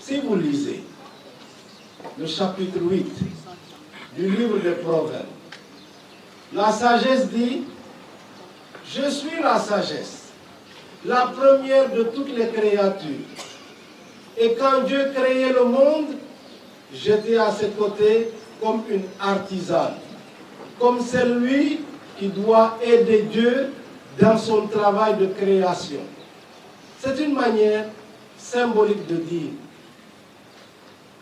Si vous lisez le chapitre 8 du livre des Proverbes, la sagesse dit, je suis la sagesse, la première de toutes les créatures. Et quand Dieu créait le monde, j'étais à ses côtés comme une artisane, comme celui qui doit aider Dieu dans son travail de création. C'est une manière symbolique de dire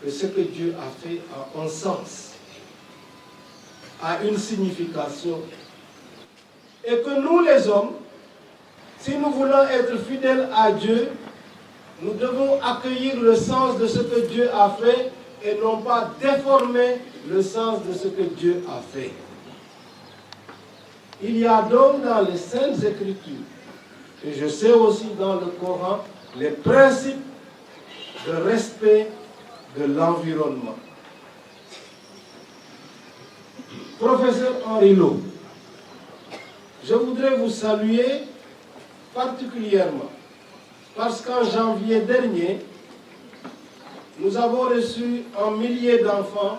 que ce que Dieu a fait a un sens, a une signification, et que nous les hommes, si nous voulons être fidèles à Dieu, nous devons accueillir le sens de ce que Dieu a fait et non pas déformer le sens de ce que Dieu a fait. Il y a donc dans les Saintes Écritures, et je sais aussi dans le Coran, les principes de respect de l'environnement. Professeur Henri Lot, je voudrais vous saluer particulièrement parce qu'en janvier dernier, nous avons reçu un millier d'enfants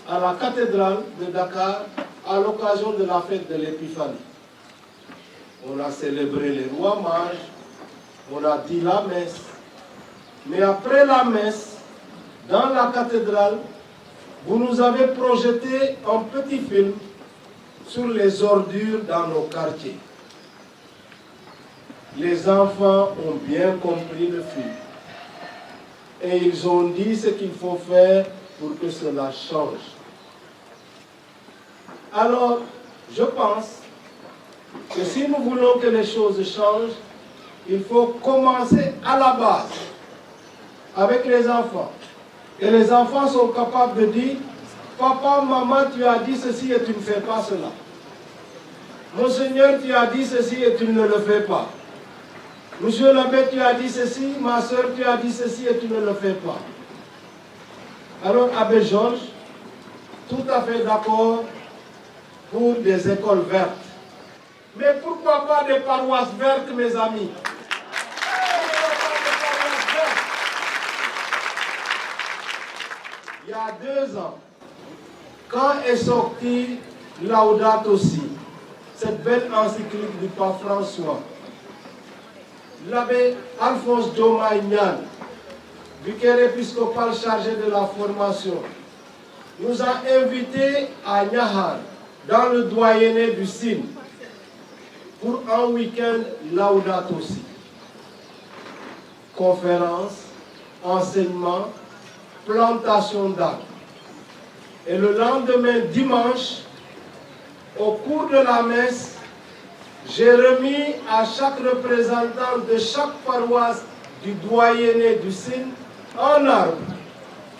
à la cathédrale de Dakar à l'occasion de la fête de l'Épiphanie. On a célébré les rois mages, on a dit la messe, mais après la messe, dans la cathédrale, vous nous avez projeté un petit film sur les ordures dans nos quartiers. Les enfants ont bien compris le film. Et ils ont dit ce qu'il faut faire pour que cela change. Alors, je pense que si nous voulons que les choses changent, il faut commencer à la base, avec les enfants. Et les enfants sont capables de dire, papa, maman, tu as dit ceci et tu ne fais pas cela. Mon Seigneur, tu as dit ceci et tu ne le fais pas. Monsieur l'abbé, tu as dit ceci, ma soeur, tu as dit ceci et tu ne le fais pas. Alors, Abbé Georges, tout à fait d'accord pour des écoles vertes. Mais pourquoi pas des paroisses vertes, mes amis? Il y a 2 ans, quand est sortie Laudato Si, cette belle encyclique du pape François, l'abbé Alphonse Diomaye Niane, vicaire épiscopal chargé de la formation, nous a invités à Niakhar, dans le doyenné du Sine, pour un week-end Laudato Si. Conférences, enseignements, plantation d'arbres. Et le lendemain, dimanche, au cours de la messe, j'ai remis à chaque représentant de chaque paroisse du doyenné du Sine un arbre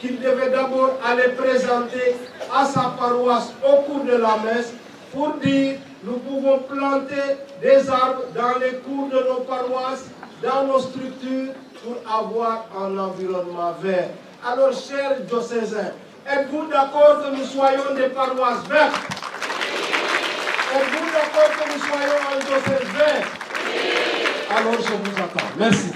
qu'il devait d'abord aller présenter à sa paroisse au cours de la messe pour dire nous pouvons planter des arbres dans les cours de nos paroisses, dans nos structures pour avoir un environnement vert. Alors, chers diocésains, êtes-vous d'accord que nous soyons des paroisses vertes? Êtes-vous d'accord que nous soyons un diocèse vert? Alors, je vous attends. Merci.